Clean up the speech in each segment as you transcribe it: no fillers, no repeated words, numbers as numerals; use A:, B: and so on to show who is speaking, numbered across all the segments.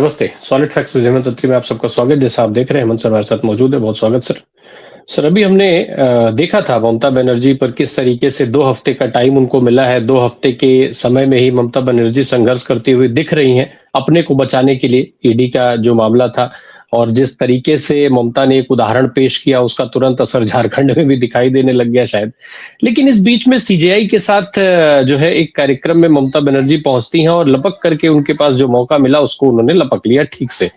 A: नमस्ते, solid facts with Hemant अत्री में आप सबका स्वागत। जैसा आप देख रहे हैं हेमंत सर हमारे साथ मौजूद है, बहुत स्वागत सर। सर अभी हमने देखा था ममता बनर्जी पर किस तरीके से 2 हफ्ते का टाइम उनको मिला है। 2 हफ्ते के समय में ही ममता बनर्जी संघर्ष करती हुई दिख रही हैं अपने को बचाने के लिए। ईडी का जो मामला था और जिस तरीके से ममता ने एक उदाहरण पेश किया उसका तुरंत असर झारखंड में भी दिखाई देने लग गया शायद। लेकिन इस बीच में सीजेआई के साथ जो है एक कार्यक्रम में ममता बनर्जी पहुंचती हैं और लपक करके उनके पास जो मौका मिला उसको उन्होंने लपक लिया ठीक से।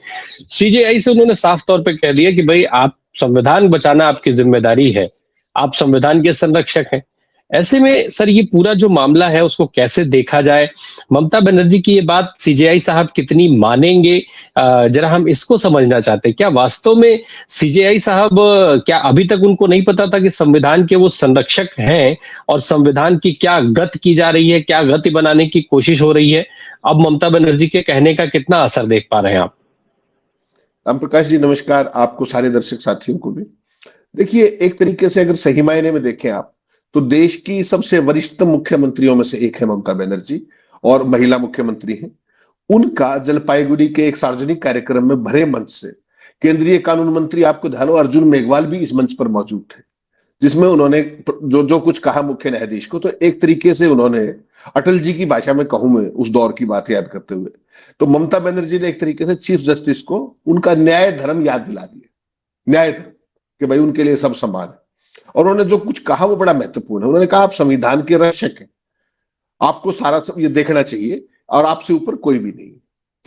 A: सीजेआई से उन्होंने साफ तौर पे कह दिया कि भाई आप संविधान बचाना आपकी जिम्मेदारी है, आप संविधान के संरक्षक हैं। ऐसे में सर ये पूरा जो मामला है उसको कैसे देखा जाए? ममता बनर्जी की ये बात सीजेआई साहब कितनी मानेंगे? जरा हम इसको समझना चाहते हैं। क्या वास्तव में सीजेआई साहब क्या अभी तक उनको नहीं पता था कि संविधान के वो संरक्षक हैं और संविधान की क्या गत की जा रही है, क्या गति बनाने की कोशिश हो रही है? अब ममता बनर्जी के कहने का कितना असर देख पा रहे हैं आप?
B: राम प्रकाश जी नमस्कार, आपको सारे दर्शक साथियों को भी। देखिए, एक तरीके से अगर सही मायने में देखें आप, तो देश की सबसे वरिष्ठ मुख्यमंत्रियों में से एक है ममता बनर्जी और महिला मुख्यमंत्री हैं। उनका जलपाईगुड़ी के एक सार्वजनिक कार्यक्रम में भरे मंच से केंद्रीय कानून मंत्री, आपको ध्यान हो, अर्जुन मेघवाल भी इस मंच पर मौजूद थे, जिसमें उन्होंने जो जो कुछ कहा मुख्य न्यायाधीश को, तो एक तरीके से उन्होंने अटल जी की भाषा में कहूं मैं उस दौर की बात याद करते हुए, तो ममता बनर्जी ने एक तरीके से चीफ जस्टिस को उनका न्याय धर्म याद दिला दिया। न्याय धर्म कि भाई उनके लिए सब समान है। और उन्होंने जो कुछ कहा वो बड़ा महत्वपूर्ण है। उन्होंने कहा आप संविधान के रक्षक हैं, आपको सारा सब ये देखना चाहिए और आपसे ऊपर कोई भी नहीं।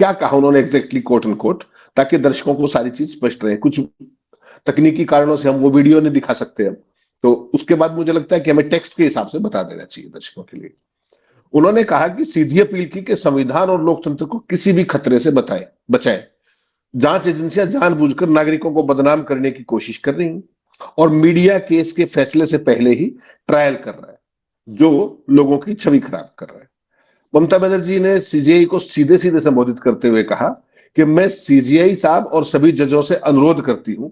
B: क्या कहा उन्होंने एग्जैक्टली कोट एंड कोट, ताकि दर्शकों को सारी चीज स्पष्ट रहे। कुछ तकनीकी कारणों से हम वो वीडियो नहीं दिखा सकते अब, तो उसके बाद मुझे लगता है कि हमें टेक्स्ट के हिसाब से बता देना चाहिए दर्शकों के लिए। उन्होंने कहा कि सीधी अपील की कि संविधान और लोकतंत्र को किसी भी खतरे से बचाएं। जांच एजेंसियां जानबूझकर नागरिकों को बदनाम करने की कोशिश कर रही हैं और मीडिया केस के फैसले से पहले ही ट्रायल कर रहा है, जो लोगों की छवि खराब कर रहा है। ममता बनर्जी ने सीजीआई को सीधे सीधे संबोधित करते हुए कहा कि मैं सीजीआई साहब और सभी जजों से अनुरोध करती हूं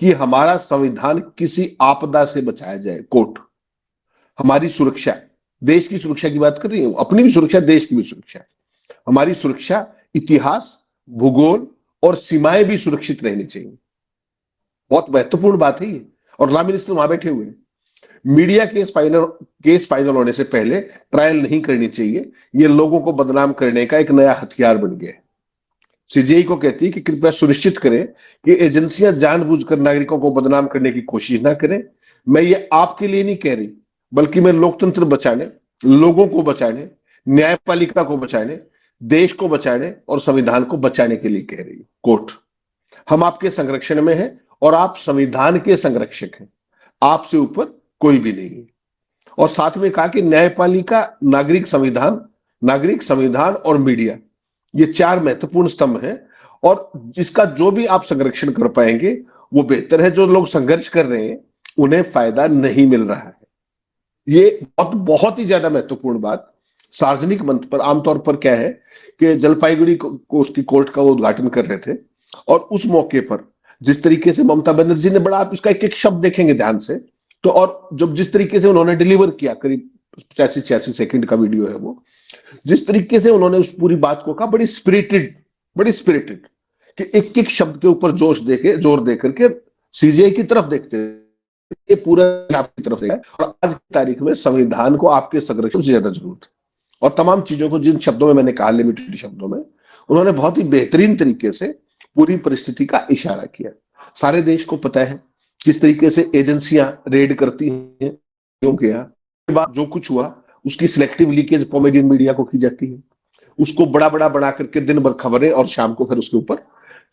B: कि हमारा संविधान किसी आपदा से बचाया जाए। कोर्ट हमारी सुरक्षा, देश की सुरक्षा की बात कर रही है, अपनी भी सुरक्षा, देश की भी सुरक्षा, हमारी सुरक्षा, इतिहास, भूगोल और सीमाएं भी सुरक्षित रहनी चाहिए। बहुत महत्वपूर्ण बात है ये। और लॉ मिनिस्टर वहां बैठे हुए हैं। मीडिया केस फाइनल होने से पहले ट्रायल नहीं करनी चाहिए, ये लोगों को बदनाम करने का एक नया हथियार बन गया है। सीजीआई को कहती है कि कृपया सुनिश्चित करें कि एजेंसियां जानबूझकर नागरिकों को बदनाम करने की कोशिश ना करें। मैं ये आपके लिए नहीं कह रही, बल्कि मैं लोकतंत्र बचाने, लोगों को बचाने, न्यायपालिका को बचाने, देश को बचाने और संविधान को बचाने के लिए कह रही हूं। कोर्ट, हम आपके संरक्षण में हैं और आप संविधान के संरक्षक हैं, आपसे ऊपर कोई भी नहीं है। और साथ में कहा कि न्यायपालिका, नागरिक संविधान और मीडिया, ये 4 महत्वपूर्ण स्तंभ हैं और जिसका जो भी आप संरक्षण कर पाएंगे वो बेहतर है। जो लोग संघर्ष कर रहे हैं उन्हें फायदा नहीं मिल रहा है। ये बहुत ही ज्यादा महत्वपूर्ण बात सार्वजनिक मंच पर। आमतौर पर क्या है कि जलपाईगुड़ी को उसकी कोर्ट का वो उद्घाटन कर रहे थे और उस मौके पर जिस तरीके से ममता बनर्जी ने, बड़ा आप इसका एक एक शब्द देखेंगे ध्यान से तो, और जब जिस तरीके से उन्होंने डिलीवर किया, करीब 85-86 सेकंड का वीडियो है वो, जिस तरीके से उन्होंने उस पूरी बात को कहा, बड़ी स्पिरिटेड कि एक एक शब्द के ऊपर जोर दे करके सीजीआई की तरफ देखते हैं, ये पूरा आपकी तरफ से है। और आज की तारीख में संविधान को आपके संरक्षण से ज्यादा जरूरत है। और तमाम चीजों को जिन शब्दों में मैंने कहा, लिमिटेड शब्दों में, उन्होंने बहुत ही बेहतरीन तरीके से पूरी परिस्थिति का इशारा किया। सारे देश को पता है किस तरीके से एजेंसियां रेड करती हैं, क्यों किया, बाद जो कुछ हुआ उसकी सिलेक्टिव लीकेज कॉमेडियन मीडिया को की जाती है, उसको बड़ा बड़ा बना करके दिन भर खबरें और शाम को फिर उसके ऊपर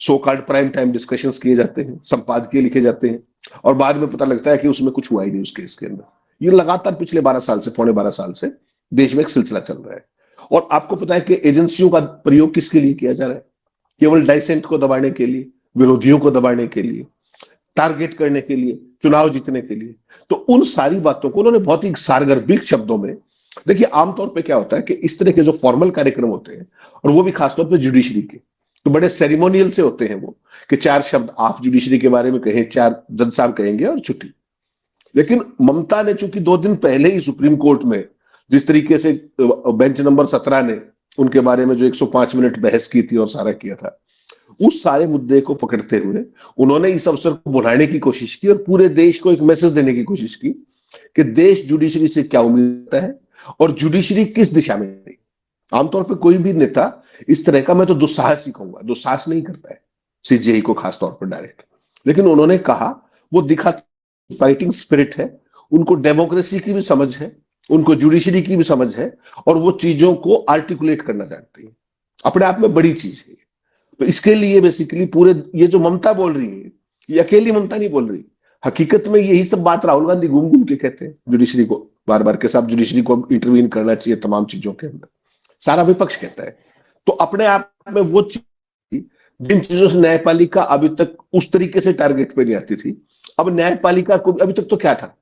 B: so called prime time discussions किए जाते हैं, संपादकीय लिखे जाते हैं और बाद में पता लगता है कि उसमें कुछ हुआ ही नहीं उस केस के अंदर। ये लगातार पिछले 12 साल से, पौने 12 साल से देश में एक सिलसिला चल रहा है। और आपको पता है कि एजेंसियों का प्रयोग किसके लिए किया जा रहा है? केवल डाइसेंट को दबाने के लिए, विरोधियों को दबाने के लिए, टारगेट करने के लिए, चुनाव जीतने के लिए। तो उन सारी बातों को उन्होंने बहुत ही सारगर्भित शब्दों में, देखिए आमतौर पे क्या होता है कि इस तरह के जो फॉर्मल कार्यक्रम होते हैं, और वो भी खासतौर पे जुडिशरी के, तो बड़े सेरेमोनियल से होते हैं वो, कि 4 शब्द आप जुडिशरी के बारे में कहें, 4 जज साहब कहेंगे और छुट्टी। लेकिन ममता ने चूंकि 2 दिन पहले ही सुप्रीम कोर्ट में जिस तरीके से बेंच नंबर 17 ने उनके बारे में जो 105 मिनट बहस की थी और सारा किया था, उस सारे मुद्दे को पकड़ते हुए उन्होंने इस अवसर को बुलाने की कोशिश की और पूरे देश को एक मैसेज देने की कोशिश की कि देश जुडिशरी से क्या उम्मीद करता है और जुडिशरी किस दिशा में है। आमतौर पर कोई भी नेता इस तरह का, मैं तो दुस्साहस ही कहूंगा, दुस्साहस नहीं करता है सीजेआई को खासतौर पर डायरेक्ट, लेकिन उन्होंने कहा, वो दिखा फाइटिंग स्पिरिट है, उनको डेमोक्रेसी की भी समझ है, उनको जुडिशरी की भी समझ है और वो चीजों को आर्टिकुलेट करना जानते हैं। अपने आप में बड़ी चीज है। तो इसके लिए बेसिकली पूरे ये जो ममता बोल रही है, ये अकेली ममता नहीं बोल रही, हकीकत में यही सब बात राहुल गांधी घूम घूम के कहते हैं जुडिशरी को, बार बार के साथ जुडिशरी को इंटरवीन करना चाहिए तमाम चीजों के अंदर, सारा विपक्ष कहता है। तो अपने आप में वो चीज जिन चीजों से न्यायपालिका अभी तक उस तरीके से टारगेट पे नहीं आती थी, अब न्यायपालिका को अभी तक तो क्या था,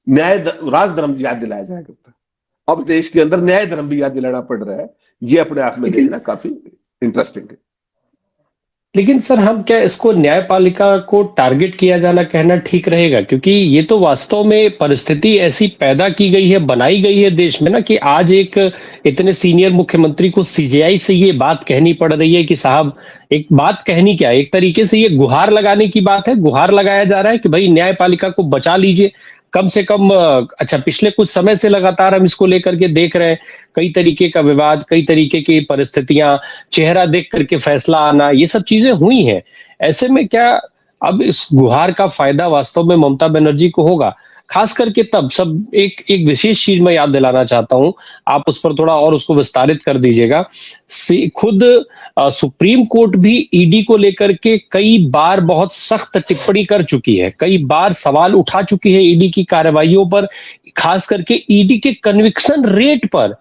B: राजधर्म याद दिलाया जाया करता, अब देश के अंदर न्याय धर्म भी याद दिलाना पड़ रहा है। ये अपने आप में देखना काफी इंटरेस्टिंग है।
A: लेकिन सर, हम क्या इसको न्यायपालिका को टारगेट किया जाना कहना ठीक रहेगा? क्योंकि ये तो वास्तव में परिस्थिति ऐसी पैदा की गई है, बनाई गई है देश में ना, कि आज एक इतने सीनियर मुख्यमंत्री को सीजेआई से ये बात कहनी पड़ रही है कि साहब, एक बात कहनी क्या, एक तरीके से ये गुहार लगाने की बात है, गुहार लगाया जा रहा है कि भाई न्यायपालिका को बचा लीजिए कम से कम। अच्छा, पिछले कुछ समय से लगातार हम इसको लेकर के देख रहे हैं, कई तरीके का विवाद, कई तरीके की परिस्थितियां, चेहरा देख करके फैसला आना, ये सब चीजें हुई हैं। ऐसे में क्या अब इस गुहार का फायदा वास्तव में ममता बनर्जी को होगा? खास करके तब सब एक एक विशेष चीज मैं याद दिलाना चाहता हूं, आप उस पर थोड़ा और उसको विस्तारित कर दीजिएगा। खुद सुप्रीम कोर्ट भी ईडी को लेकर के कई बार बहुत सख्त टिप्पणी कर चुकी है, कई बार सवाल उठा चुकी है ईडी की कार्रवाइयों पर, खास करके ईडी के कन्विक्शन रेट पर,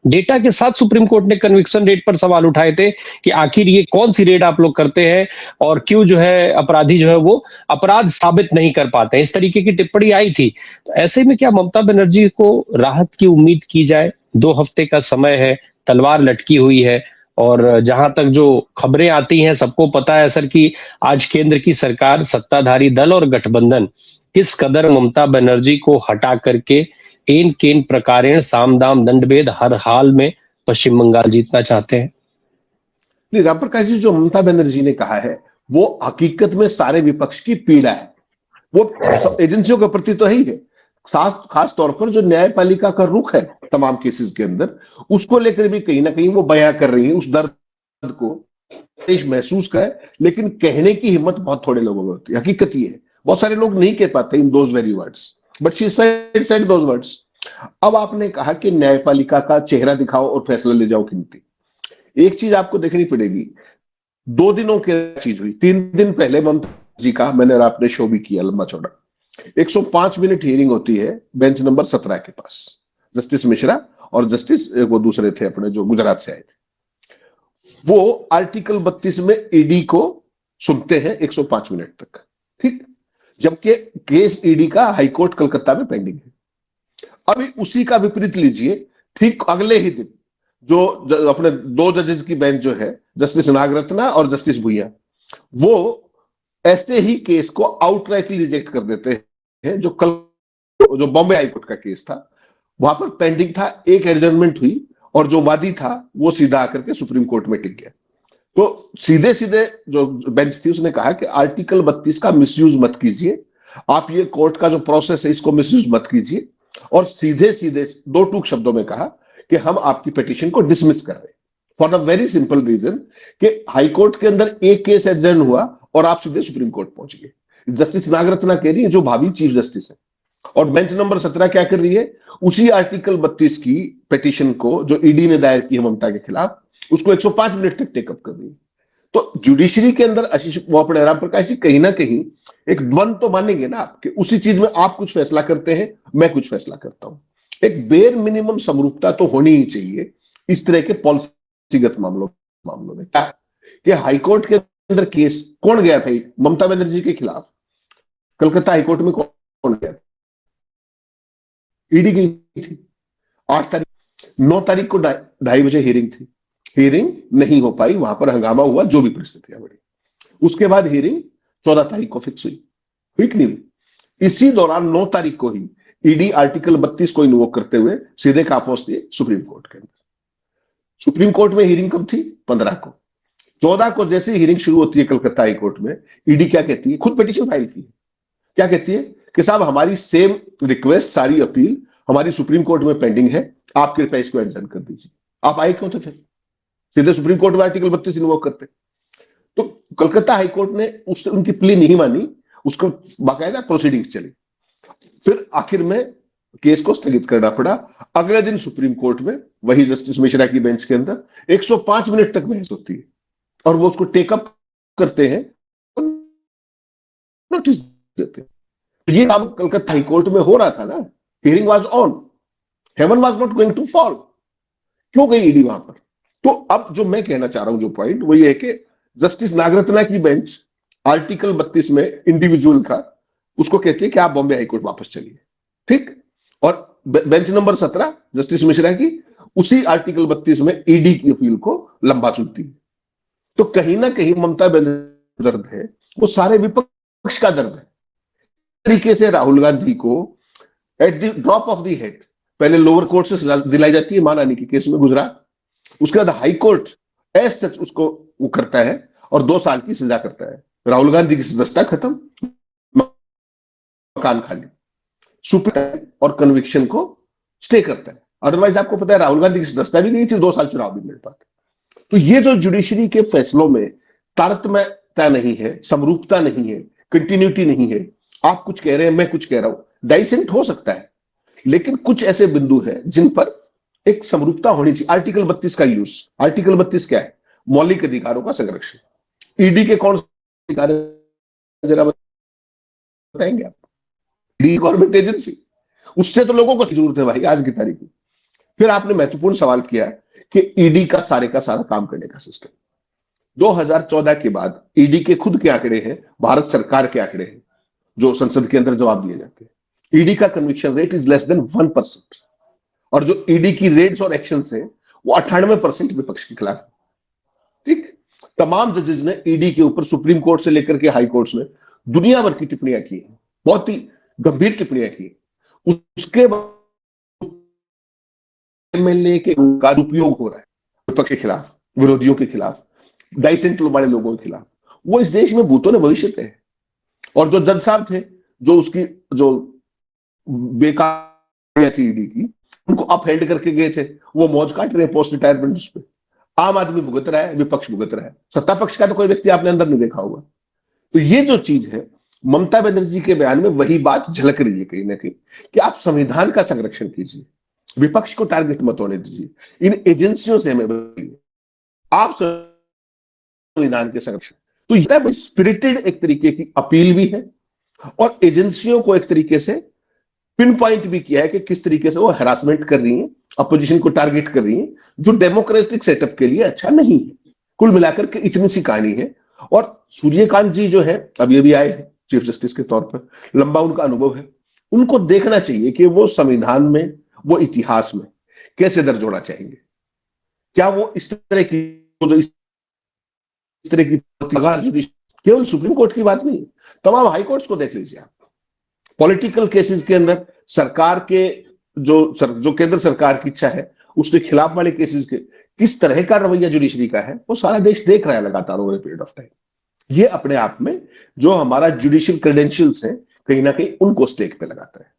A: डेटा के साथ सुप्रीम कोर्ट ने कन्विक्शन रेट पर सवाल उठाए थे कि आखिर ये कौन सी रेट आप लोग करते हैं और क्यों जो है अपराधी जो है वो अपराध साबित नहीं कर पाते हैं, इस तरीके की टिप्पणी आई थी। तो ऐसे में क्या ममता बनर्जी को राहत की उम्मीद की जाए? 2 हफ्ते का समय है, तलवार लटकी हुई है, और जहां तक जो खबरें आती हैं, सबको पता है सर कि आज केंद्र की सरकार, सत्ताधारी दल और गठबंधन किस कदर ममता बनर्जी को हटा करके एन केन प्रकारेण साम दाम दंड भेद हर हाल में पश्चिम बंगाल जीतना चाहते हैं।
B: नहीं, राम प्रकाश जी, जो ममता बनर्जी ने कहा है वो हकीकत में सारे विपक्ष की पीड़ा है। वो एजेंसियों के प्रति तो ही है, खास तौर पर जो न्यायपालिका का रुख है तमाम केसेस के अंदर, उसको लेकर भी कहीं ना कहीं वो बयां कर रही है उस दर्द को, देश महसूस करे, लेकिन कहने की हिम्मत बहुत थोड़े लोगों में होती है। हकीकत ये है, बहुत सारे लोग नहीं कह पाते in those very words, but she said those words. अब आपने कहा कि न्यायपालिका का चेहरा दिखाओ और फैसला ले जाओ कीमती। एक चीज आपको देखनी पड़ेगी, 2 दिनों की चीज हुई। 3 दिन पहले ममता जी का मैंने और आपने शो भी किया लंबा चौड़ा, 105 मिनट हियरिंग होती है बेंच नंबर 17 के पास, जस्टिस मिश्रा और जस्टिस वो दूसरे थे अपने जो गुजरात से आए थे, वो आर्टिकल 32 में ईडी को सुनते हैं 105 मिनट तक, ठीक, जबकि केस ईडी का हाईकोर्ट कलकत्ता में पेंडिंग है। अभी उसी का विपरीत लीजिए, ठीक अगले ही दिन जो अपने 2 जजेस की बेंच जो है, जस्टिस नागरत्ना और जस्टिस भुइया, वो ऐसे ही केस को आउटराइटली रिजेक्ट कर देते हैं। जो बॉम्बे हाईकोर्ट का केस था, वहां पर पेंडिंग था, एक एडजर्नमेंट हुई और जो वादी था वो सीधा आकर के सुप्रीम कोर्ट में टिक गया। तो सीधे सीधे जो बेंच थी उसने कहा कि आर्टिकल 32 का मिसयूज मत कीजिए, आप ये कोर्ट का जो प्रोसेस है इसको मिसयूज मत कीजिए, और सीधे सीधे 2 टूक शब्दों में कहा कि हम आपकी पिटीशन को डिसमिस कर रहे हैं, for the very simple reason कि हाईकोर्ट के अंदर एक केस एडजर्न हुआ और आप सीधे सुप्रीम कोर्ट पहुंच गए। जस्टिस नागरत्ना कह रही है, जो भावी चीफ जस्टिस है, और बेंच नंबर 17 क्या कर रही है, उसी आर्टिकल 32 की पिटीशन को जो ईडी ने दायर की है ममता के खिलाफ, उसको 105 मिनट तक टेकअप कर रही है। तो जुडिशरी के अंदर आशीष वो अपने राम प्रकाश जी कहीं ना कहीं एक द्वंद तो मानेंगे ना आप, कि उसी चीज में आप कुछ फैसला करते हैं, मैं कुछ फैसला करता हूं। एक बेर मिनिमम समरूपता तो होनी ही चाहिए इस तरह के पॉलिसीगत मामलों में। क्या कि हाईकोर्ट के अंदर केस कौन गया था ममता बनर्जी के खिलाफ, कलकत्ता हाईकोर्ट में कौन गया था, ईडी गई थी। 8 तारीख 9 तारीख को 2:30 बजे हियरिंग थी, हियरिंग नहीं हो पाई, वहां पर हंगामा हुआ, जो भी परिस्थितियां बढ़ी। उसके बाद हियरिंग 14 तारीख को फिक्स हुई कि नहीं? इसी दौरान 9 तारीख को ही ईडी आर्टिकल 32 को इन्वोक करते हुए सीधे कहां पहुंचती है, सुप्रीम कोर्ट के अंदर। सुप्रीम कोर्ट में हियरिंग कब थी? 15 को। 14 को जैसे हियरिंग शुरू होती है कलकत्ता हाई कोर्ट में, ईडी क्या कहती है, खुद पिटीशन फाइल की, क्या कहती है कि साहब हमारी सेम रिक्वेस्ट, सारी अपील हमारी सुप्रीम कोर्ट में पेंडिंग है, आप कृपया इसको एडजर्न कर दीजिए। आप आए क्यों थे फिर? सीधे सुप्रीम कोर्ट में आर्टिकल 32 इन्वोक करते। तो कलकत्ता हाई कोर्ट ने उनकी प्ली नहीं मानी, उसको बाकायदा प्रोसीडिंग्स चली। फिर आखिर में केस को स्थगित करना पड़ा। अगले दिन सुप्रीम कोर्ट में वही जस्टिस मिश्रा की बेंच के अंदर 105 मिनट तक बहस होती है और वो उसको टेकअप करते हैं, नोटिस देते हैं। ये काम कलकत्ता हाई कोर्ट में हो रहा था ना, hearing was on, heaven was not going to fall. क्यों गई ईडी वहां पर? तो अब जो मैं कहना चाह रहा हूं, जो पॉइंट वो ये है कि जस्टिस नागरत्ना की बेंच आर्टिकल 32 में इंडिविजुअल का उसको कहती है कि आप बॉम्बे हाईकोर्ट वापस चलिए, ठीक। और बेंच नंबर 17 जस्टिस मिश्रा की उसी आर्टिकल 32 में ईडी की अपील को लंबा सुनती है। तो कहीं ना कहीं ममता बनर्जी दर्द है, वो सारे विपक्ष का दर्द है। तरीके से राहुल गांधी को at the drop of the head पहले लोअर कोर्ट से सजा दिलाई जाती है मानहानि के केस में गुजरात, उसके बाद हाई कोर्ट एज सच उसको वो करता है और 2 साल की सजा करता है। राहुल गांधी की सदस्यता खत्म, मकान खाली, सुप्रीम और कन्विक्शन को स्टे करता है। अदरवाइज आपको पता है राहुल गांधी की सदस्यता भी गई थी, 2 साल चुनाव भी मिल पाते। तो ये जो जुडिशरी के फैसलों में तारतम्यता नहीं है, समरूपता नहीं है, कंटिन्यूटी नहीं है, आप कुछ कह रहे हैं मैं कुछ कह रहा हूं, डाइसेंट हो सकता है, लेकिन कुछ ऐसे बिंदु है जिन पर एक समरूपता होनी चाहिए। आर्टिकल 32 का यूज, आर्टिकल 32 क्या है? मौलिक अधिकारों का संरक्षण। ईडी के कौन से अधिकार है जरा बताएंगे आप? ईडी गवर्नमेंट एजेंसी, उससे तो लोगों को जरूरत है भाई आज की तारीख में। फिर आपने महत्वपूर्ण सवाल किया कि ईडी का सारा काम करने का सिस्टम। 2014 के बाद ईडी के खुद के आंकड़े हैं, भारत सरकार के आंकड़े हैं जो संसद के अंदर जवाब दिए जाते हैं। ईडी का conviction rate is less than 1%, और जो ईडी की रेड्स और एक्शंस हैं वो 98% विपक्ष के खिलाफ। ठीक, तमाम जजेस ने ईडी के ऊपर सुप्रीम कोर्ट से लेकर के हाई कोर्ट्स में दुनिया भर की टिप्पणियां की हैं, बहुत ही गंभीर टिप्पणियां की। उसके बाद एमएलए के का उपयोग हो रहा है विपक्ष के खिलाफ, विरोधियों के खिलाफ, डाइसेंट वाले लोगों के खिलाफ। वो इस देश में भूतों ने भविष्य थे। और जो जज साहब थे जो उसकी जो बेकार थी ईडी की, उनको अपहेल्ड करके गए थे, वो मौज काट रहे हैं पोस्ट रिटायरमेंट पे। आम आदमी भुगत रहा है, विपक्ष भुगत रहा है, सत्ता पक्ष का तो कोई व्यक्ति आपने अंदर नहीं देखा होगा। तो ये जो चीज है ममता बनर्जी के बयान में वही बात झलक रही है कहीं ना कहीं कि आप संविधान का संरक्षण कीजिए, विपक्ष को टारगेट मत होने दीजिए, इन एजेंसियों से हमें बताइए, आप संविधान के संरक्षण। तो यह स्पिरिटेड एक तरीके की अपील भी है और एजेंसियों को एक तरीके से पिन पॉइंट भी किया है कि किस तरीके से वो हैरासमेंट कर रही हैं, अपोजिशन को टारगेट कर रही हैं, जो डेमोक्रेटिक सेटअप के लिए अच्छा नहीं है। कुल मिलाकर के इतनी सी कहानी है। और सूर्यकांत जी जो है अभी आए हैं चीफ जस्टिस के तौर पर, लंबा उनका अनुभव है, उनको देखना चाहिए कि वो संविधान में, वो इतिहास में कैसे दर्ज होना चाहेंगे। क्या वो इस तरह की केवल सुप्रीम कोर्ट की बात नहीं, तमाम हाई कोर्ट्स को देख लीजिए आप। पॉलिटिकल केसेस के अंदर सरकार के जो केंद्र सरकार की इच्छा है उसके खिलाफ वाले केसेस के किस तरह का रवैया जुडिशरी का है वो सारा देश देख रहा है लगातार ओवर पीरियड ऑफ टाइम। ये अपने आप में जो हमारा जुडिशियल क्रेडेंशियल्स है कहीं ना कहीं उनको स्टेक पे लगाता है।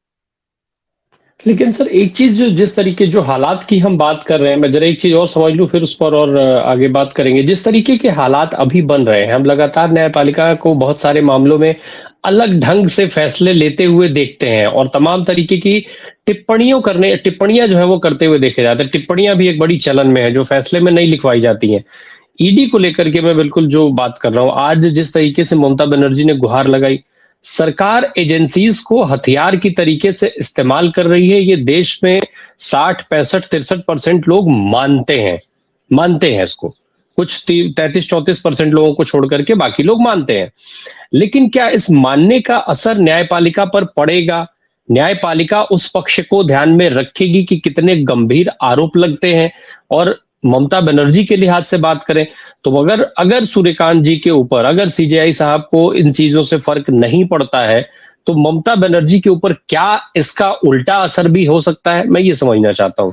A: लेकिन सर एक चीज जो जिस तरीके जो हालात की हम बात कर रहे हैं, मैं जरा एक चीज और समझ लूं फिर उस पर और आगे बात करेंगे। जिस तरीके के हालात अभी बन रहे हैं, हम लगातार न्यायपालिका को बहुत सारे मामलों में अलग ढंग से फैसले लेते हुए देखते हैं और तमाम तरीके की टिप्पणियां जो है वो करते हुए देखे जाते हैं। टिप्पणियां भी एक बड़ी चलन में है जो फैसले में नहीं लिखवाई जाती हैं। ईडी को लेकर के मैं बिल्कुल जो बात कर रहा हूं, आज जिस तरीके से ममता बनर्जी ने गुहार लगाई, सरकार एजेंसीज को हथियार की तरीके से इस्तेमाल कर रही है, ये देश में 60, 65, 63% लोग मानते हैं इसको। कुछ 33-34% लोगों को छोड़ करके बाकी लोग मानते हैं। लेकिन क्या इस मानने का असर न्यायपालिका पर पड़ेगा? न्यायपालिका उस पक्ष को ध्यान में रखेगी कि कितने गंभीर आरोप लगते हैं? और ममता बनर्जी के लिहाज से बात करें तो अगर सूर्यकांत जी के ऊपर, अगर सीजेआई साहब को इन चीजों से फर्क नहीं पड़ता है तो ममता बनर्जी के ऊपर क्या इसका उल्टा असर भी हो सकता है? मैं ये समझना चाहता हूं।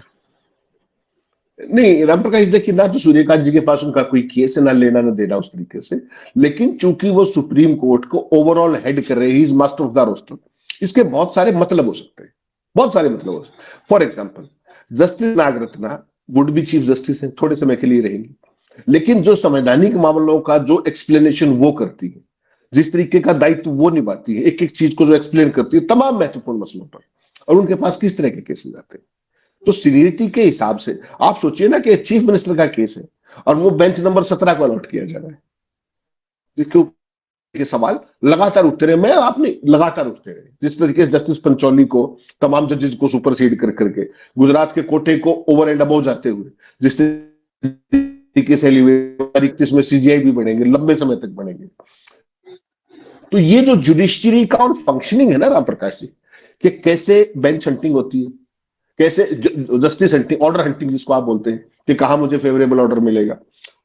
B: नहीं, राम प्रकाश देखिए, ना तो सूर्यकांत जी के पास उनका कोई केस है, ना लेना ना देना उस तरीके से। लेकिन चूंकि वो सुप्रीम कोर्ट को ओवरऑल हेड कर रहे हैं, is master of the roster, इसके बहुत सारे मतलब हो सकते हैं, बहुत सारे मतलब हो सकते हैं। For example, justice Nagarathna would be chief justice है, थोड़े समय के लिए रहेंगी, लेकिन जो संवैधानिक मामलों का जो एक्सप्लेनेशन वो करती है, जिस तरीके का दायित्व वो निभाती है, एक एक चीज को जो एक्सप्लेन करती है तमाम महत्वपूर्ण मसलों पर, और उनके पास किस तरह के केसेस आते हैं, तो सीनियरिटी के हिसाब से आप सोचिए ना कि चीफ मिनिस्टर का केस है और वो बेंच नंबर 17 को अलॉट किया जा रहा है, जिसके ऊपर के सवाल लगातार उठते रहे, मैं आपने लगातार उठते रहे, जिस तरीके से जस्टिस पंचौली को, तमाम जजेस को सुपरसीड कर करके, गुजरात के कोटे को ओवर एंड अबव जाते हुए, जिस तरीके से 31 में सीजीआई भी बनेंगे, लंबे समय तक बनेंगे। तो ये जो जुडिशरी का और फंक्शनिंग है ना राम प्रकाश जी, कि कैसे बेंच हंटिंग होती है, कैसे जस्टिस हंटिंग, ऑर्डर हंटिंग जिसको आप बोलते हैं, कि कहां मुझे फेवरेबल ऑर्डर मिलेगा,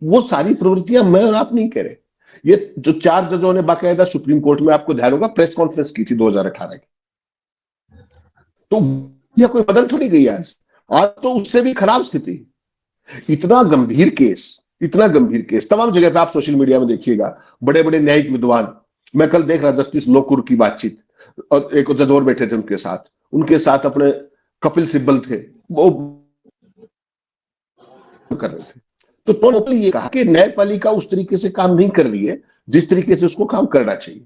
B: वो सारी प्रवृत्तियां मैं और आप नहीं कह रहे। ये जो 4 जजों ने बाकायदा सुप्रीम कोर्ट में, आपको ध्यान होगा, प्रेस कॉन्फ्रेंस की थी 2018 की, तो यह कोई बदल थोड़ी गई आज। आज तो उससे भी खराब स्थिति, इतना गंभीर केस, इतना गंभीर केस, तमाम जगह पे आप सोशल मीडिया में देखिएगा, बड़े बड़े न्यायिक विद्वान, मैं कल देख रहा जस्टिस लोकुर की बातचीत, और एक जज और बैठे थे उनके साथ अपने कपिल सिब्बल थे, वो कर रहे थे। तो टोटली ये कहा कि न्यायपालिका उस तरीके से काम नहीं कर रही है जिस तरीके से उसको काम करना चाहिए,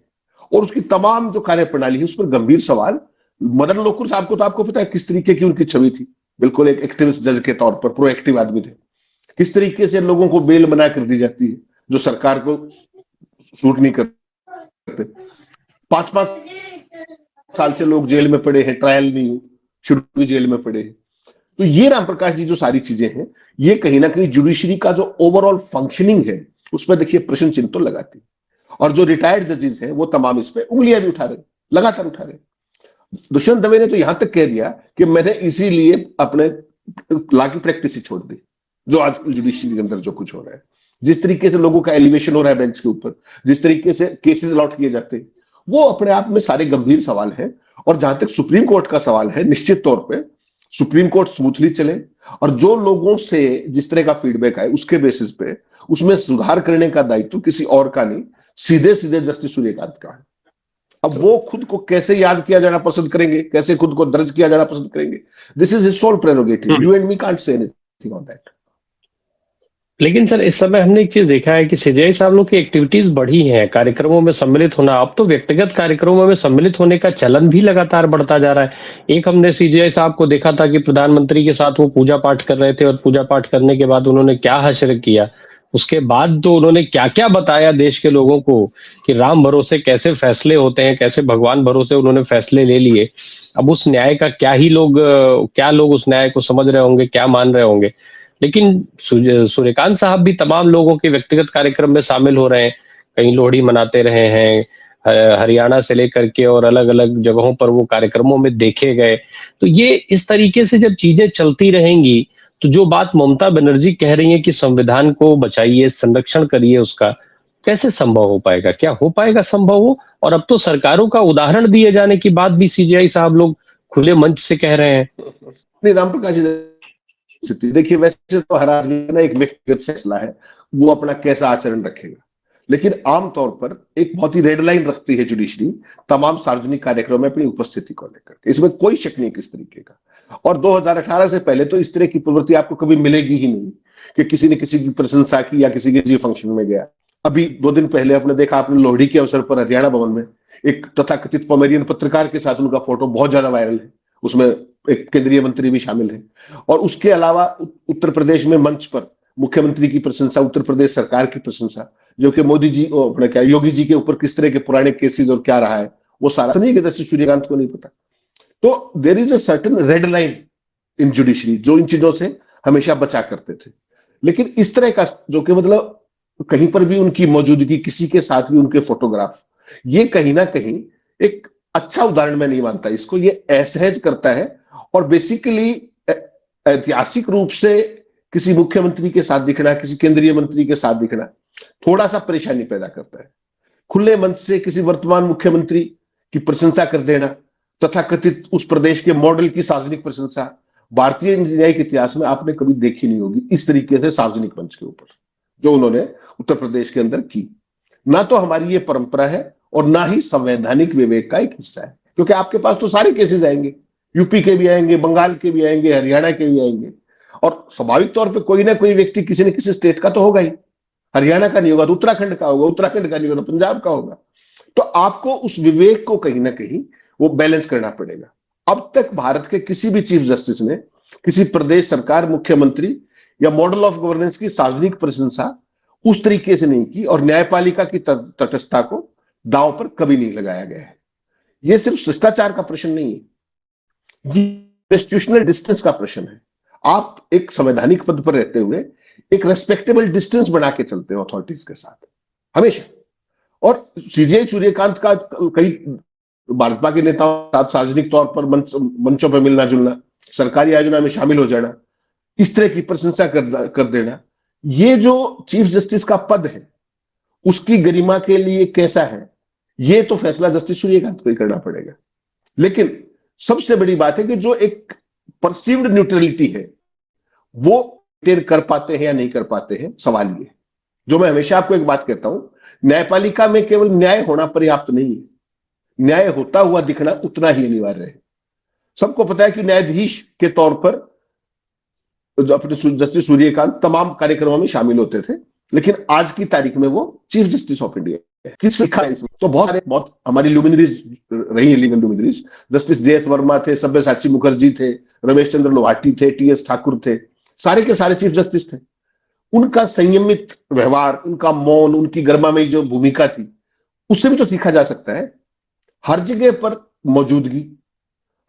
B: और उसकी तमाम जो कार्यप्रणाली है उस पर गंभीर सवाल। मदन लोकुर साहब को तो आपको पता है किस तरीके की उनकी छवि थी, बिल्कुल एक एक्टिविस्ट जज के तौर पर, प्रोएक्टिव आदमी थे। किस तरीके से लोगों को बेल मना कर दी जाती है जो सरकार को सूट नहीं करते। 5-5 साल से लोग जेल में पड़े हैं, ट्रायल नहीं, शुरू भी जेल में पड़े हैं। तो ये राम प्रकाश जी जो सारी चीजें हैं, ये कहीं ना कहीं जुडिशरी का जो ओवरऑल फंक्शनिंग है उस पर देखिए प्रश्न चिन्ह तो लगाती है। और जो रिटायर्ड जजेस हैं वो तमाम इस पे उंगलियां भी उठा रहे, लगातार उठा रहे। दुष्यंत दवे ने तो यहां तक कह दिया कि मैंने इसीलिए अपने लॉ की प्रैक्टिस ही छोड़ दी, जो आज जुडिशरी के अंदर जो कुछ हो रहा है, जिस तरीके से लोगों का एलिवेशन हो रहा है बेंच के ऊपर, जिस तरीके से केसेस अलॉट किए जाते हैं, वो अपने आप में सारे गंभीर सवाल हैं। और जहां तक सुप्रीम कोर्ट का सवाल है, निश्चित तौर पर सुप्रीम कोर्ट स्मूथली चले, और जो लोगों से जिस तरह का फीडबैक आए उसके बेसिस पे उसमें सुधार करने का दायित्व किसी और का नहीं, सीधे सीधे जस्टिस सूर्यकांत का है। अब वो खुद को कैसे याद किया जाना पसंद करेंगे, कैसे खुद को दर्ज किया जाना पसंद करेंगे, this is his sole prerogative, you and me can't say anything on that.
A: लेकिन सर इस समय हमने एक चीज देखा है कि सीजेआई साहब लोग की एक्टिविटीज बढ़ी हैं, कार्यक्रमों में सम्मिलित होना, अब तो व्यक्तिगत कार्यक्रमों में सम्मिलित होने का चलन भी लगातार बढ़ता जा रहा है। एक हमने सीजेआई साहब को देखा था कि प्रधानमंत्री के साथ वो पूजा पाठ कर रहे थे, और पूजा पाठ करने के बाद उन्होंने क्या हश्र किया, उसके बाद तो उन्होंने क्या क्या बताया देश के लोगों को कि राम भरोसे कैसे फैसले होते हैं, कैसे भगवान भरोसे उन्होंने फैसले ले लिए। अब उस न्याय का क्या लोग उस न्याय को समझ रहे होंगे, क्या मान रहे होंगे। लेकिन सूर्यकांत साहब भी तमाम लोगों के व्यक्तिगत कार्यक्रम में शामिल हो रहे हैं, कहीं लोहड़ी मनाते रहे हैं, हरियाणा से लेकर के और अलग अलग जगहों पर वो कार्यक्रमों में देखे गए। तो ये इस तरीके से जब चीजें चलती रहेंगी, तो जो बात ममता बनर्जी कह रही है कि संविधान को बचाइए, संरक्षण करिए उसका, कैसे संभव हो पाएगा, क्या हो पाएगा संभव हो। और अब तो सरकारों का उदाहरण दिए जाने की बात भी सीजेआई साहब लोग खुले मंच से कह रहे हैं।
B: नहीं, राम प्रकाश जी देखिए, वैसे तो हर आदमी का एक व्यक्तिगत फैसला है वो अपना कैसा आचरण रखेगा, लेकिन आमतौर पर एक बहुत ही रेड लाइन रखती है जुडिशरी तमाम सार्वजनिक कार्यक्रमों में अपनी उपस्थिति को लेकर, इसमें कोई शक नहीं किस तरीके का। और 2018 से पहले तो इस तरह की प्रवृत्ति आपको कभी मिलेगी ही नहीं कि किसी ने किसी की प्रशंसा की या किसी के फंक्शन में गया। अभी 2 दिन पहले आपने देखा, आपने लोहड़ी के अवसर पर हरियाणा भवन में एक तथाकथित पोमेरियन पत्रकार के साथ उनका फोटो बहुत ज्यादा वायरल है, उसमें एक केंद्रीय मंत्री भी शामिल है। और उसके अलावा उत्तर प्रदेश में मंच पर मुख्यमंत्री की प्रशंसा, उत्तर प्रदेश सरकार की प्रशंसा, जो कि मोदी जी अपने क्या योगी जी के ऊपर किस तरह के पुराने केसेस और क्या रहा है वो सारा, तो नहीं कि जैसे सूर्यकांत को नहीं पता। तो there is a certain red line in judiciary जो इन चीजों से हमेशा बचा करते थे। लेकिन इस तरह का जो कि मतलब कहीं पर भी उनकी मौजूदगी, किसी के साथ भी उनके फोटोग्राफ, ये कहीं ना कहीं एक अच्छा उदाहरण मैं नहीं मानता इसको, ये असहज करता है। और बेसिकली ऐतिहासिक रूप से किसी मुख्यमंत्री के साथ दिखना, किसी केंद्रीय मंत्री के साथ दिखना थोड़ा सा परेशानी पैदा करता है। खुले मंच से किसी वर्तमान मुख्यमंत्री की प्रशंसा कर देना, तथाकथित उस प्रदेश के मॉडल की सार्वजनिक प्रशंसा, भारतीय न्यायिक इतिहास में आपने कभी देखी नहीं होगी इस तरीके से सार्वजनिक मंच के ऊपर जो उन्होंने उत्तर प्रदेश के अंदर की। ना तो हमारी ये परंपरा है और ना ही संवैधानिक विवेक का एक हिस्सा है, क्योंकि आपके पास तो सारे केसेस आएंगे, यूपी के भी आएंगे, बंगाल के भी आएंगे, हरियाणा के भी आएंगे, और स्वाभाविक तौर पे कोई ना कोई व्यक्ति किसी न किसी स्टेट का तो होगा ही। हरियाणा का नहीं होगा तो उत्तराखंड का होगा, उत्तराखंड का नहीं होगा तो पंजाब का होगा। तो आपको उस विवेक को कहीं ना कहीं वो बैलेंस करना पड़ेगा। अब तक भारत के किसी भी चीफ जस्टिस ने किसी प्रदेश सरकार, मुख्यमंत्री या मॉडल ऑफ गवर्नेंस की सार्वजनिक प्रशंसा उस तरीके से नहीं की, और न्यायपालिका की तटस्थता को दांव पर कभी नहीं लगाया गया है। यह सिर्फ शिष्टाचार का प्रश्न नहीं है, ये इंस्टीट्यूशनल डिस्टेंस का प्रश्न है। आप एक संवैधानिक पद पर रहते हुए एक रेस्पेक्टेबल डिस्टेंस बना के चलते हो अथॉरिटीज के साथ हमेशा। और सीजे सूर्यकांत का कई भाजपा के नेताओं के साथ सार्वजनिक तौर पर मंचों पर मिलना जुलना, सरकारी आयोजना में शामिल हो जाना, इस तरह की प्रशंसा कर देना, ये जो चीफ जस्टिस का पद है उसकी गरिमा के लिए कैसा है, ये तो फैसला जस्टिस सूर्यकांत को ही करना पड़ेगा। लेकिन सबसे बड़ी बात है कि जो एक परसीव्ड न्यूट्रलिटी है वो मेंटेन कर पाते हैं या नहीं कर पाते हैं, सवाल ये। जो मैं हमेशा आपको एक बात कहता हूं, न्यायपालिका में केवल न्याय होना पर्याप्त नहीं है, न्याय होता हुआ दिखना उतना ही अनिवार्य है। सबको पता है कि न्यायाधीश के तौर पर अपने जस्टिस सूर्यकांत तमाम कार्यक्रमों में शामिल होते थे, लेकिन आज की तारीख में वो चीफ जस्टिस ऑफ इंडिया है। किस लिखा है इसमें? तो बहुत हमारी लुमिनरीज रही है, legal luminaries. Justice J S Verma थे, सब्यसाची मुखर्जी थे, रमेश चंद्र लोहाटी थे, टी एस ठाकुर थे, सारे के सारे चीफ जस्टिस थे। उनका संयमित व्यवहार, उनका मौन, उनकी गर्मामयी जो भूमिका थी, उससे भी तो सीखा जा सकता है। हर जगह पर मौजूदगी,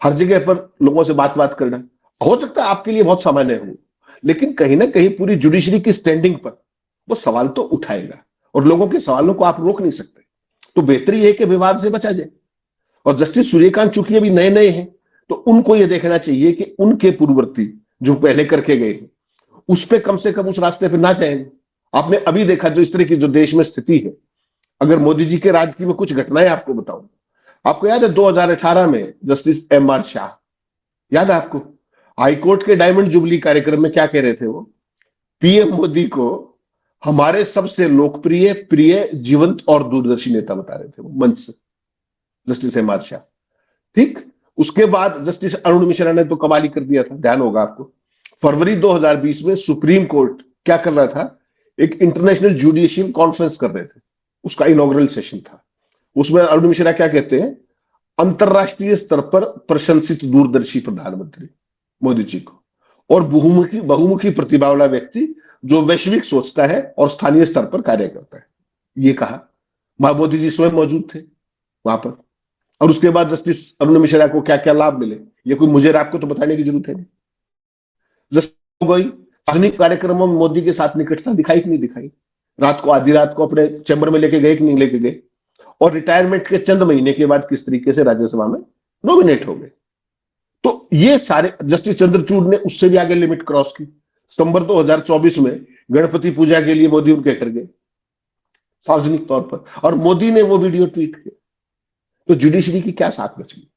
B: हर जगह पर लोगों से बात करना हो सकता है आपके लिए बहुत सामान्य हो, लेकिन कहीं ना कहीं पूरी जुडिशरी की स्टैंडिंग पर वो सवाल तो उठाएगा, और लोगों के सवालों को आप रोक नहीं सकते। तो बेहतर यह है कि विवाद से बचा जाए। और जस्टिस सूर्यकांत चूंकि अभी नए नए हैं, तो उनको यह देखना चाहिए कि उनके पूर्ववर्ती जो पहले करके गए हैं उस पर कम से कम उस रास्ते पर ना जाएंगे। आपने अभी देखा जो इस तरह की जो देश में स्थिति है, अगर मोदी जी के राज की मैं कुछ घटनाएं आपको बताऊं, आपको याद है 2018 में जस्टिस एम आर शाह, याद है आपको, हाईकोर्ट के डायमंड जुबली कार्यक्रम में क्या कह रहे थे वो? पीएम मोदी को हमारे सबसे लोकप्रिय, प्रिय, जीवंत और दूरदर्शी नेता बता रहे थे वो मंच से, जस्टिस एम आर शाह। ठीक, उसके बाद जस्टिस अरुण मिश्रा ने तो कमाल ही कर दिया था, ध्यान होगा आपको। फरवरी 2020 में सुप्रीम कोर्ट क्या कर रहा था? एक इंटरनेशनल जुडिशियल कॉन्फ्रेंस कर रहे थे, उसका इनॉग्रल सेशन था। उसमें अरुण मिश्रा क्या कहते हैं? अंतरराष्ट्रीय स्तर पर प्रशंसित दूरदर्शी प्रधानमंत्री मोदी जी को, और बहुमुखी प्रतिभा वाला व्यक्ति जो वैश्विक सोचता है और स्थानीय स्तर पर कार्य करता है, ये कहा। मोदी जी स्वयं मौजूद थे वहां पर। और उसके बाद जस्टिस अरुण मिश्रा को क्या क्या लाभ मिले, ये कोई मुझे आपको तो बताने की जरूरत है नहीं। जस्टिस गोगोई सार्वजनिक कार्यक्रमों में मोदी के साथ निकटता दिखाई कि नहीं दिखाई? रात को, आधी रात को अपने चैम्बर में लेके गए कि नहीं लेके गए? और रिटायरमेंट के चंद महीने के बाद किस तरीके से राज्यसभा में नॉमिनेट हो गए। तो ये सारे, जस्टिस चंद्रचूड़ ने उससे भी आगे लिमिट क्रॉस की। सितंबर 2024 में गणपति पूजा के लिए मोदी उनके घर गए सार्वजनिक तौर पर, और मोदी ने वो वीडियो ट्वीट किया। तो जुडिशरी की क्या साख बच गई?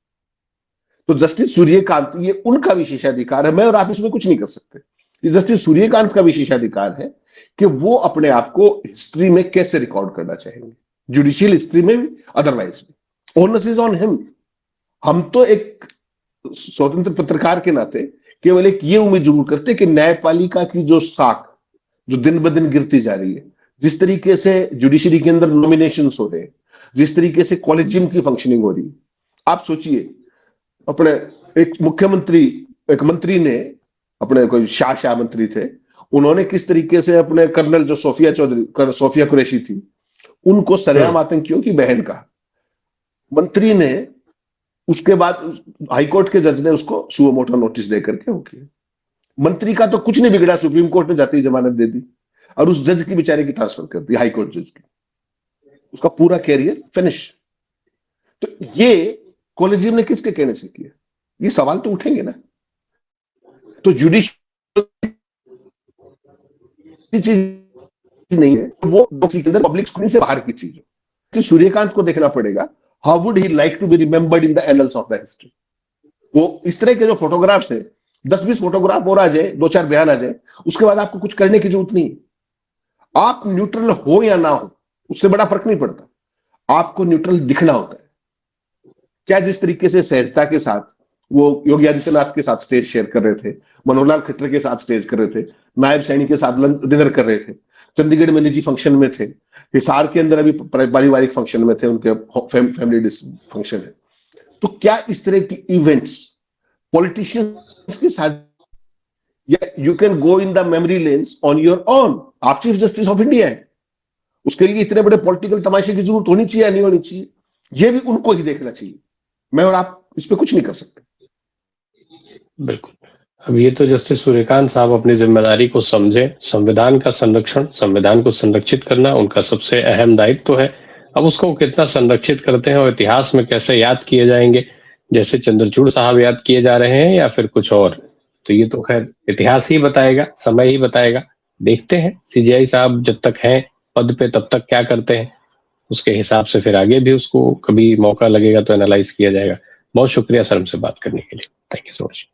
B: तो जस्टिस सूर्यकांत, ये उनका विशेषाधिकार है, मैं और आप इसमें कुछ नहीं कर सकते। ये जस्टिस सूर्यकांत का विशेषाधिकार है कि वो अपने आप को हिस्ट्री में कैसे रिकॉर्ड करना चाहेंगे, जुडिशियल हिस्ट्री में भी, अदरवाइज भी। Onus is on him. हम तो एक स्वतंत्र पत्रकार के नाते केवल एक ये उम्मीद जरूर करते कि न्यायपालिका की जो साख जो दिन ब दिन गिरती जा रही है, जिस तरीके से जुडिशरी के अंदर नॉमिनेशंस हो रहे हैं, जिस तरीके से कॉलेजियम की फंक्शनिंग हो रही है, आप सोचिए अपने एक मुख्यमंत्री, एक मंत्री ने, अपने कोई शाह मंत्री थे, उन्होंने किस तरीके से अपने कर्नल जो सोफिया कुरैशी थी, उनको सरेआम आतंकियों की बहन कहा। मंत्री ने उसके बाद हाईकोर्ट के जज ने उसको सुओ मोटो नोटिस देकर के वो किया। मंत्री का तो कुछ नहीं बिगड़ा, सुप्रीम कोर्ट ने जाती जमानत दे दी, और उस जज की बेचारे की ट्रांसफर कर दी, हाईकोर्ट जज की। उसका पूरा कैरियर फिनिश। तो ये कॉलेजियम ने किसके कहने से किया? ये सवाल तो उठेंगे ना। तो जुडिशियल चीज नहीं है, वो के अंदर पब्लिक स्क्रीन से बाहर की चीज है। तो सूर्यकांत को देखना पड़ेगा, how would he like to be remembered in the annals of the history. वो इस तरह के जो फोटोग्राफ्स है, 10-20 फोटोग्राफ और आ जाए, 2-4 बयान आ जाए, उसके बाद आपको कुछ करने की जरूरत नहीं है। आप न्यूट्रल हो या ना हो, उससे बड़ा फर्क नहीं पड़ता, आपको न्यूट्रल दिखना होता है। क्या जिस तरीके से सहजता के साथ वो योगी आदित्यनाथ के साथ स्टेज शेयर कर रहे थे, मनोहर लाल खट्टर के साथ स्टेज कर रहे थे, नायब सैनी के साथ डिनर कर रहे थे, चंडीगढ़ में निजी फंक्शन में थे, हिसार के अंदर अभी पारिवारिक फंक्शन में थे, उनके फैमिली फंक्शन है। तो क्या इस तरह की इवेंट्स पॉलिटिशियंस के साथ, या you can go in the memory lens on your own? आप चीफ जस्टिस ऑफ इंडिया है, उसके लिए इतने बड़े पॉलिटिकल तमाशे की जरूरत होनी चाहिए या नहीं होनी चाहिए, ये भी उनको ही देखना चाहिए। मैं और आप इस पे कुछ नहीं कर सकते।
A: बिल्कुल। अब ये तो जस्टिस सूर्यकांत साहब अपनी जिम्मेदारी को समझे, संविधान का संरक्षण, संविधान को संरक्षित करना उनका सबसे अहम दायित्व है। अब उसको कितना संरक्षित करते हैं और इतिहास में कैसे याद किए जाएंगे, जैसे चंद्रचूड़ साहब याद किए जा रहे हैं या फिर कुछ और, तो ये तो खैर इतिहास ही बताएगा, समय ही बताएगा। देखते हैं सीजेआई साहब जब तक हैं पद पे तब तक क्या करते हैं, उसके हिसाब से फिर आगे भी उसको कभी मौका लगेगा तो एनालाइज किया जाएगा। बहुत शुक्रिया सर हमसे बात करने के लिए। Thank you so much.